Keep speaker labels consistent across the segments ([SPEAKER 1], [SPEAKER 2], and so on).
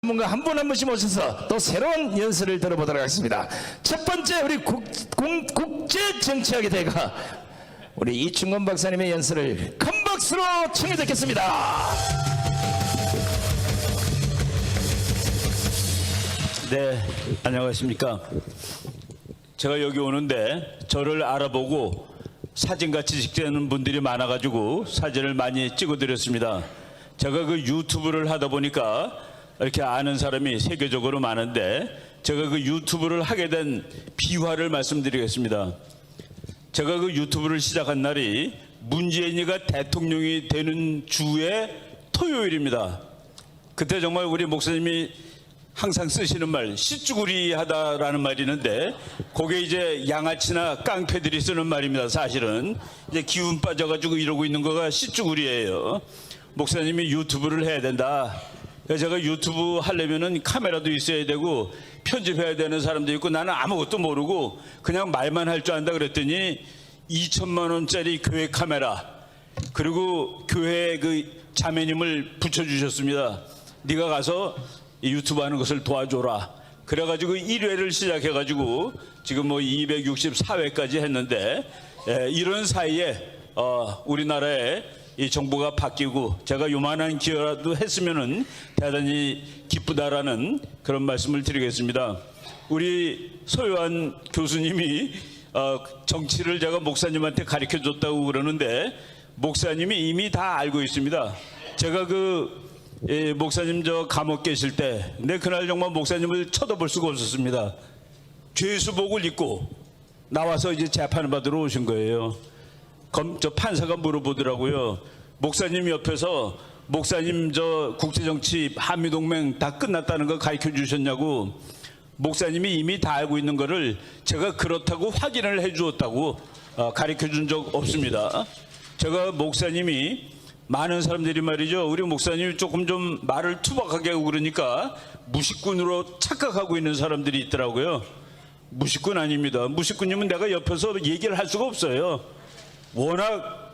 [SPEAKER 1] 전문가 한 분 한 분씩 모셔서 또 새로운 연설을 들어보도록 하겠습니다. 첫 번째 우리 국제정치학의 대가 우리 이충건 박사님의 연설을 큰 박수로 청해 듣겠습니다.
[SPEAKER 2] 네, 안녕하십니까. 제가 여기 오는데 저를 알아보고 사진같이 찍는 분들이 많아가지고 사진을 많이 찍어드렸습니다. 제가 그 유튜브를 하다 보니까 이렇게 아는 사람이 세계적으로 많은데 제가 그 유튜브를 하게 된 비화를 말씀드리겠습니다. 제가 그 유튜브를 시작한 날이 문재인이가 대통령이 되는 주의 토요일입니다. 그때 정말 우리 목사님이 항상 쓰시는 말 씨쭈구리하다라는 말이 있는데 그게 이제 양아치나 깡패들이 쓰는 말입니다. 사실은 이제 기운 빠져가지고 이러고 있는 거가 씨쭈구리예요. 목사님이 유튜브를 해야 된다. 제가 유튜브 하려면은 카메라도 있어야 되고 편집해야 되는 사람도 있고 나는 아무것도 모르고 그냥 말만 할 줄 안다 그랬더니 2천만 원짜리 교회 카메라 그리고 교회 그 자매님을 붙여주셨습니다. 네가 가서 유튜브 하는 것을 도와줘라. 그래가지고 1회를 시작해가지고 지금 뭐 264회까지 했는데 이런 사이에 우리나라에 이 정부가 바뀌고 제가 요만한 기여라도 했으면은 대단히 기쁘다라는 그런 말씀을 드리겠습니다. 우리 소요한 교수님이 정치를 제가 목사님한테 가르쳐 줬다고 그러는데 목사님이 이미 다 알고 있습니다. 제가 목사님 저 감옥 계실 때 근데 그날 정말 목사님을 쳐다볼 수가 없었습니다. 죄수복을 입고 나와서 이제 재판을 받으러 오신 거예요. 저 판사가 물어보더라고요. 목사님 옆에서 목사님 저 국제정치 한미동맹 다 끝났다는 거 가르쳐 주셨냐고. 목사님이 이미 다 알고 있는 거를 제가 그렇다고 확인을 해 주었다고 가르쳐 준 적 없습니다. 제가 목사님이 많은 사람들이 말이죠. 우리 목사님이 조금 좀 말을 투박하게 하고 그러니까 무식꾼으로 착각하고 있는 사람들이 있더라고요. 무식꾼 아닙니다. 무식꾼이면 내가 옆에서 얘기를 할 수가 없어요. 워낙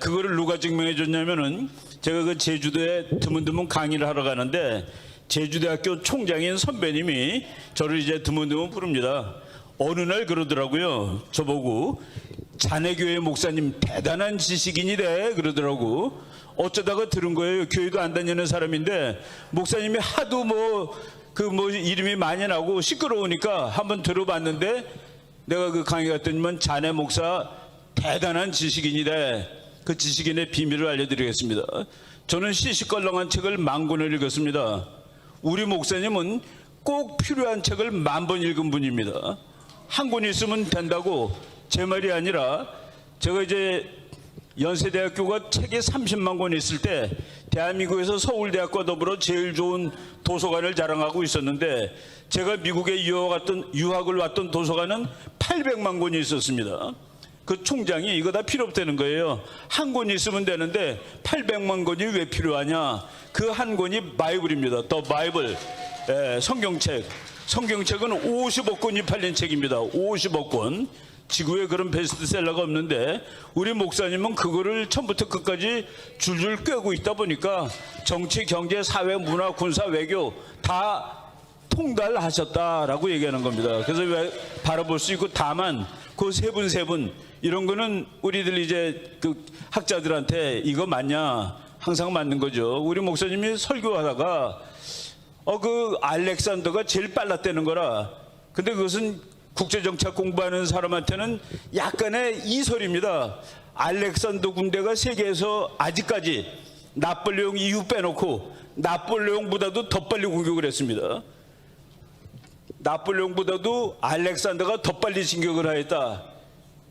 [SPEAKER 2] 그거를 누가 증명해 줬냐면은 제가 그 제주도에 드문드문 강의를 하러 가는데 제주대학교 총장인 선배님이 저를 이제 드문드문 부릅니다. 어느 날 그러더라고요. 저보고 자네 교회 목사님 대단한 지식인이래 그러더라고. 어쩌다가 들은 거예요. 교회도 안 다니는 사람인데 목사님이 하도 이름이 많이 나고 시끄러우니까 한번 들어봤는데 내가 그 강의 갔더니만 자네 목사 대단한 지식인이래. 그 지식인의 비밀을 알려드리겠습니다. 저는 시시껄렁한 책을 10,000권을 읽었습니다. 우리 목사님은 꼭 필요한 책을 10,000번 읽은 분입니다. 한 권 있으면 된다고. 제 말이 아니라 제가 이제 연세대학교가 책이 30만 권 있을 때 대한민국에서 서울대학과 더불어 제일 좋은 도서관을 자랑하고 있었는데 제가 미국에 유학을 왔던 도서관은 800만 권이 있었습니다. 그 총장이 이거 다 필요 없다는 거예요. 한 권이 있으면 되는데 800만 권이 왜 필요하냐. 그 한 권이 바이블입니다. 더 바이블. 성경책. 성경책은 50억 권이 팔린 책입니다. 50억 권. 지구에 그런 베스트셀러가 없는데 우리 목사님은 그거를 처음부터 끝까지 줄줄 꿰고 있다 보니까 정치, 경제, 사회, 문화, 군사, 외교 다 통달하셨다라고 얘기하는 겁니다. 그래서 왜 바라볼 수 있고 다만 그 세 분 이런 거는 우리들 이제 그 학자들한테 이거 맞냐 항상 맞는 거죠. 우리 목사님이 설교하다가 그 알렉산더가 제일 빨랐다는 거라. 근데 그것은 국제정치학 공부하는 사람한테는 약간의 이설입니다. 알렉산더 군대가 세계에서 아직까지 나폴레옹 이후 빼놓고 나폴레옹보다도 더 빨리 공격을 했습니다. 나폴레옹보다도 알렉산더가 더 빨리 진격을 하였다.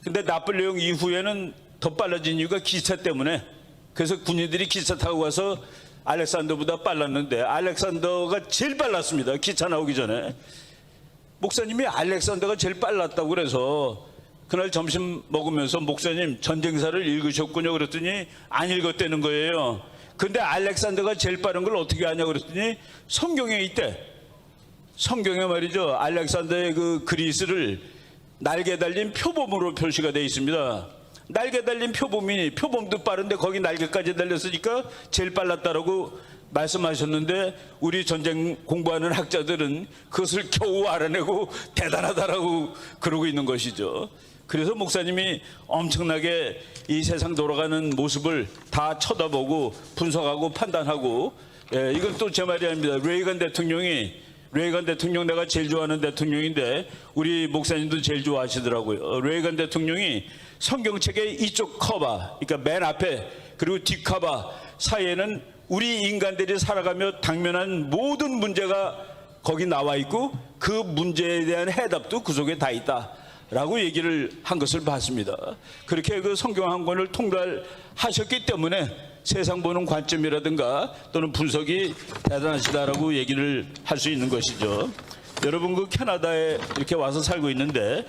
[SPEAKER 2] 근데 나폴레옹 이후에는 더 빨라진 이유가 기차 때문에. 그래서 군인들이 기차 타고 가서 알렉산더보다 빨랐는데 알렉산더가 제일 빨랐습니다. 기차 나오기 전에. 목사님이 알렉산더가 제일 빨랐다고 그래서 그날 점심 먹으면서 목사님 전쟁사를 읽으셨군요 그랬더니 안 읽었다는 거예요. 근데 알렉산더가 제일 빠른 걸 어떻게 아냐고 그랬더니 성경에 있대. 성경에 말이죠. 알렉산더의 그 그리스를 날개 달린 표범으로 표시가 되어 있습니다. 날개 달린 표범도 빠른데 거기 날개까지 달렸으니까 제일 빨랐다라고 말씀하셨는데 우리 전쟁 공부하는 학자들은 그것을 겨우 알아내고 대단하다라고 그러고 있는 것이죠. 그래서 목사님이 엄청나게 이 세상 돌아가는 모습을 다 쳐다보고 분석하고 판단하고, 이건 또 제 말이 아닙니다. 레이건 대통령 내가 제일 좋아하는 대통령인데 우리 목사님도 제일 좋아하시더라고요. 레이건 대통령이 성경책의 이쪽 커버, 그러니까 맨 앞에 그리고 뒷 커버 사이에는 우리 인간들이 살아가며 당면한 모든 문제가 거기 나와 있고 그 문제에 대한 해답도 그 속에 다 있다라고 얘기를 한 것을 봤습니다. 그렇게 그 성경 한 권을 통달하셨기 때문에 세상 보는 관점이라든가 또는 분석이 대단하시다라고 얘기를 할 수 있는 것이죠. 여러분, 그 캐나다에 이렇게 와서 살고 있는데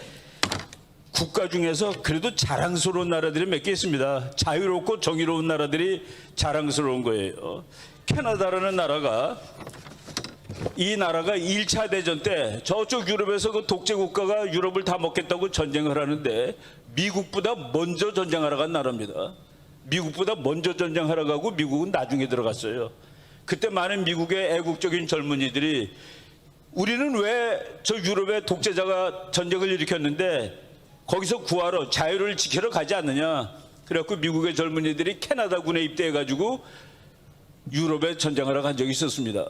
[SPEAKER 2] 국가 중에서 그래도 자랑스러운 나라들이 몇 개 있습니다. 자유롭고 정의로운 나라들이 자랑스러운 거예요. 캐나다라는 나라가, 이 나라가 1차 대전 때 저쪽 유럽에서 그 독재 국가가 유럽을 다 먹겠다고 전쟁을 하는데 미국보다 먼저 전쟁하러 간 나라입니다. 미국보다 먼저 전쟁하러 가고 미국은 나중에 들어갔어요. 그때 많은 미국의 애국적인 젊은이들이 우리는 왜 저 유럽의 독재자가 전쟁을 일으켰는데 거기서 구하러 자유를 지키러 가지 않느냐. 그래갖고 미국의 젊은이들이 캐나다군에 입대해가지고 유럽에 전쟁하러 간 적이 있었습니다.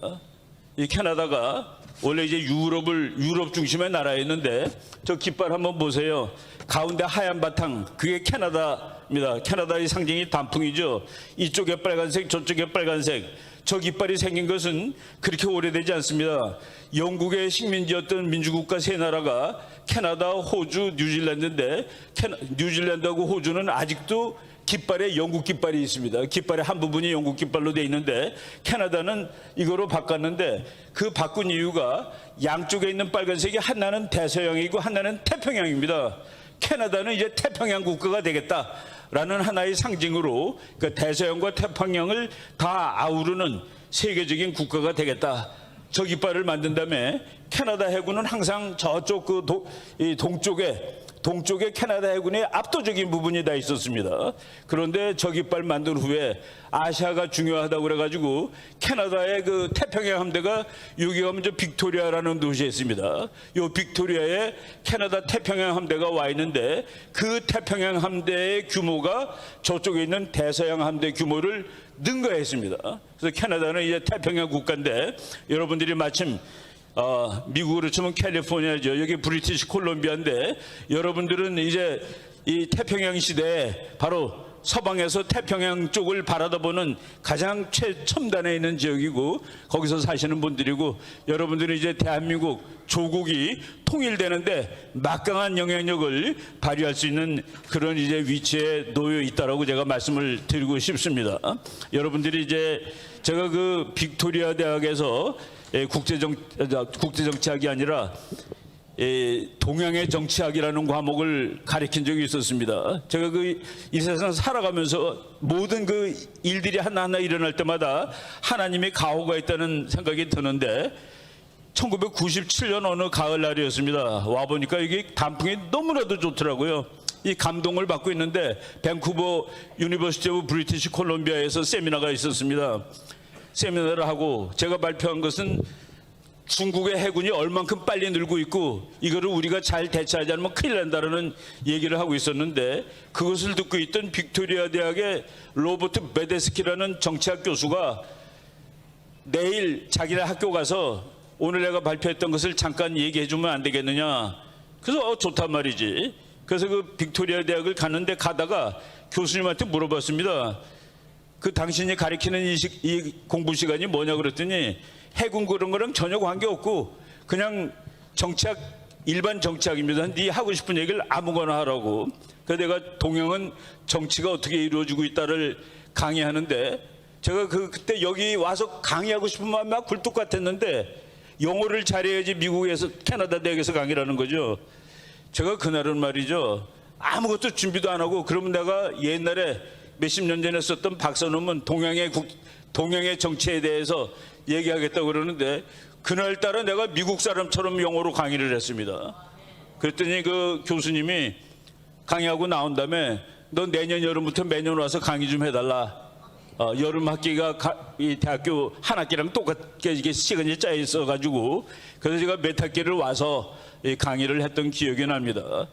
[SPEAKER 2] 이 캐나다가 원래 이제 유럽 중심의 나라였는데 저 깃발 한번 보세요. 가운데 하얀 바탕, 그게 캐나다입니다. 캐나다의 상징이 단풍이죠. 이쪽에 빨간색, 저쪽에 빨간색. 저 깃발이 생긴 것은 그렇게 오래되지 않습니다. 영국의 식민지였던 민주국가 세 나라가 캐나다, 호주, 뉴질랜드인데 뉴질랜드하고 호주는 아직도 깃발에 영국 깃발이 있습니다. 깃발의 한 부분이 영국 깃발로 되어 있는데 캐나다는 이거로 바꿨는데 그 바꾼 이유가 양쪽에 있는 빨간색이 하나는 대서양이고 하나는 태평양입니다. 캐나다는 이제 태평양 국가가 되겠다라는 하나의 상징으로 그 대서양과 태평양을 다 아우르는 세계적인 국가가 되겠다. 저 깃발을 만든 다음에 캐나다 해군은 항상 저쪽 그 동쪽에 캐나다 해군의 압도적인 부분이 다 있었습니다. 그런데 저 깃발 만든 후에 아시아가 중요하다고 그래가지고 캐나다의 그 태평양 함대가 여기 가면 저 빅토리아라는 도시에 있습니다. 요 빅토리아에 캐나다 태평양 함대가 와 있는데 그 태평양 함대의 규모가 저쪽에 있는 대서양 함대 규모를 능가했습니다. 그래서 캐나다는 이제 태평양 국가인데 여러분들이 마침 미국으로 치면 캘리포니아죠. 여기 브리티시 콜롬비아인데 여러분들은 이제 이 태평양 시대에 바로 서방에서 태평양 쪽을 바라다보는 가장 최첨단에 있는 지역이고 거기서 사시는 분들이고 여러분들은 이제 대한민국 조국이 통일되는데 막강한 영향력을 발휘할 수 있는 그런 이제 위치에 놓여 있다라고 제가 말씀을 드리고 싶습니다. 여러분들이 이제 제가 그 빅토리아 대학에서 국제정치학이 아니라 동양의 정치학이라는 과목을 가르친 적이 있었습니다. 제가 이 세상 살아가면서 모든 그 일들이 하나하나 일어날 때마다 하나님의 가호가 있다는 생각이 드는데 1997년 어느 가을날이었습니다. 와보니까 이게 단풍이 너무나도 좋더라고요. 이 감동을 받고 있는데 밴쿠버 유니버시티 오브 브리티시 콜롬비아에서 세미나가 있었습니다. 세미나를 하고 제가 발표한 것은 중국의 해군이 얼만큼 빨리 늘고 있고 이거를 우리가 잘 대처하지 않으면 큰일 난다라는 얘기를 하고 있었는데 그것을 듣고 있던 빅토리아 대학의 로버트 베데스키라는 정치학 교수가 내일 자기네 학교 가서 오늘 내가 발표했던 것을 잠깐 얘기해 주면 안 되겠느냐. 그래서 좋단 말이지. 그래서 그 빅토리아 대학을 갔는데 가다가 교수님한테 물어봤습니다. 그 당신이 가르치는 이 공부 시간이 뭐냐 그랬더니 해군 그런 거랑 전혀 관계없고 그냥 정치학, 일반 정치학입니다. 네 하고 싶은 얘기를 아무거나 하라고. 그래서 내가 동양은 정치가 어떻게 이루어지고 있다를 강의하는데 제가 그때 여기 와서 강의하고 싶은 마음이 막 굴뚝 같았는데 영어를 잘해야지 미국에서 캐나다 대학에서 강의를 하는 거죠. 제가 그날은 말이죠. 아무것도 준비도 안 하고 그러면 내가 옛날에 몇십 년 전에 썼던 박사 논문 동양의 정치에 대해서 얘기하겠다고 그러는데 그날따라 내가 미국 사람처럼 영어로 강의를 했습니다. 그랬더니 그 교수님이 강의하고 나온 다음에 너 내년 여름부터 매년 와서 강의 좀 해달라. 여름 학기가 이 대학교 한 학기랑 똑같게 이게 시간이 짜여 있어가지고 그래서 제가 몇 학기를 와서 이 강의를 했던 기억이 납니다.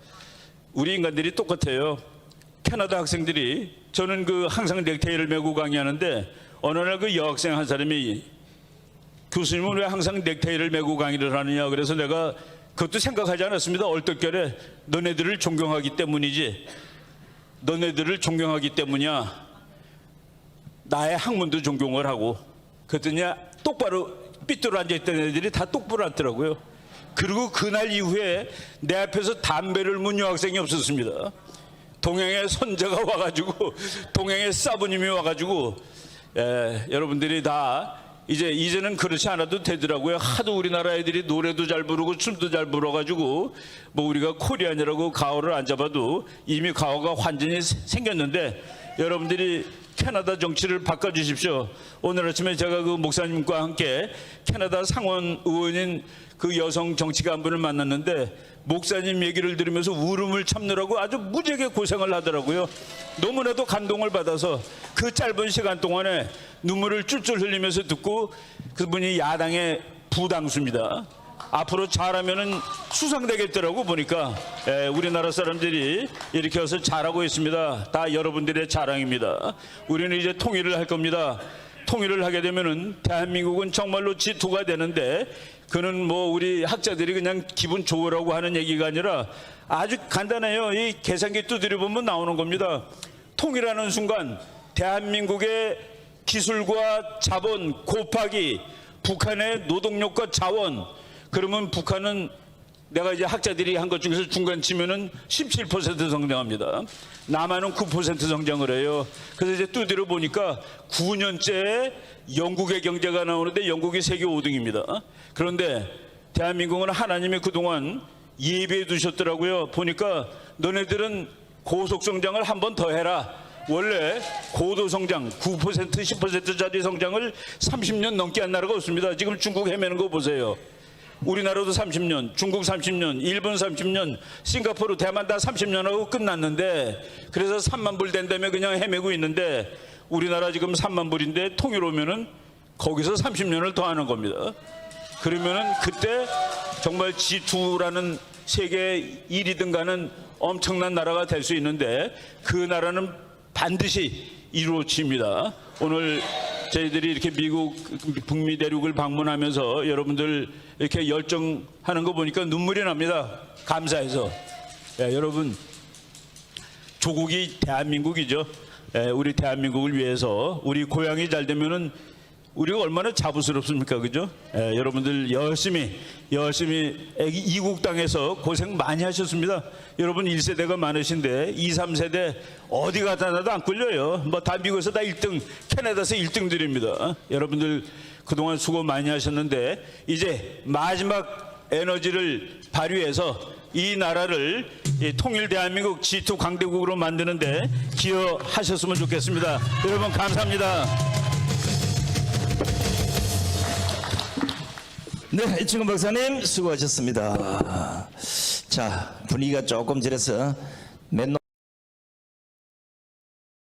[SPEAKER 2] 우리 인간들이 똑같아요. 캐나다 학생들이 저는 항상 넥타이를 메고 강의하는데 어느 날 여학생 한 사람이 교수님은 왜 항상 넥타이를 메고 강의를 하느냐 그래서 내가 그것도 생각하지 않았습니다. 얼떨결에 너네들을 존경하기 때문이지 너네들을 존경하기 때문이야 나의 학문도 존경을 하고 그랬더니 똑바로 삐뚤어 앉아있던 애들이 다 똑바로 앉더라고요. 그리고 그날 이후에 내 앞에서 담배를 문 여학생이 없었습니다. 동양의 선자가 와가지고 동양의 사부님이 와가지고 여러분들이 다 이제는 그렇지 않아도 되더라고요. 하도 우리나라 애들이 노래도 잘 부르고 춤도 잘 불어가지고 뭐 우리가 코리안이라고 가오를 안 잡아도 이미 가오가 완전히 생겼는데 여러분들이 캐나다 정치를 바꿔주십시오. 오늘 아침에 제가 목사님과 함께 캐나다 상원 의원인 여성 정치가분을 만났는데 목사님 얘기를 들으면서 울음을 참느라고 아주 무지하게 고생을 하더라고요. 너무나도 감동을 받아서 그 짧은 시간 동안에 눈물을 쫄쫄 흘리면서 듣고 그분이 야당의 부당수입니다. 앞으로 잘하면은 수상되겠더라고 보니까 우리나라 사람들이 이렇게 해서 잘하고 있습니다. 다 여러분들의 자랑입니다. 우리는 이제 통일을 할 겁니다. 통일을 하게 되면은 대한민국은 정말로 G2가 되는데 그는 뭐 우리 학자들이 그냥 기분 좋으라고 하는 얘기가 아니라 아주 간단해요. 이 계산기 두드려 보면 나오는 겁니다. 통일하는 순간 대한민국의 기술과 자본 곱하기 북한의 노동력과 자원 그러면 북한은 내가 이제 학자들이 한 것 중에서 중간 치면은 17% 성장합니다. 남한은 9% 성장을 해요. 그래서 이제 두드려 보니까 9년째 영국의 경제가 나오는데 영국이 세계 5등입니다. 그런데 대한민국은 하나님이 그동안 예비해 두셨더라고요. 보니까 너네들은 고속 성장을 한 번 더 해라. 원래 고도 성장 9% 10%짜리 성장을 30년 넘게 한 나라가 없습니다. 지금 중국 헤매는 거 보세요. 우리나라도 30년, 중국 30년, 일본 30년, 싱가포르, 대만 다 30년하고 끝났는데 그래서 3만 불 된다며 그냥 헤매고 있는데 우리나라 지금 3만 불인데 통일 오면은 거기서 30년을 더 하는 겁니다. 그러면은 그때 정말 G2라는 세계 1위등 가는 엄청난 나라가 될 수 있는데 그 나라는 반드시 이루어집니다. 오늘 저희들이 이렇게 미국 북미 대륙을 방문하면서 여러분들 이렇게 열정하는 거 보니까 눈물이 납니다. 감사해서. 여러분 조국이 대한민국이죠. 우리 대한민국을 위해서 우리 고향이 잘 되면은 우리가 얼마나 자부스럽습니까, 그죠? 여러분들 열심히 이국 땅에서 고생 많이 하셨습니다. 여러분 1세대가 많으신데 2, 3세대 어디 가다 놔도 안 끌려요. 뭐 다 미국에서 다 1등, 캐나다에서 1등들입니다. 여러분들 그동안 수고 많이 하셨는데 이제 마지막 에너지를 발휘해서 이 나라를 통일 대한민국 G2 강대국으로 만드는데 기여하셨으면 좋겠습니다. 여러분 감사합니다.
[SPEAKER 1] 네, 이충근 박사님 수고하셨습니다. 자, 분위기가 조금 저래서 맨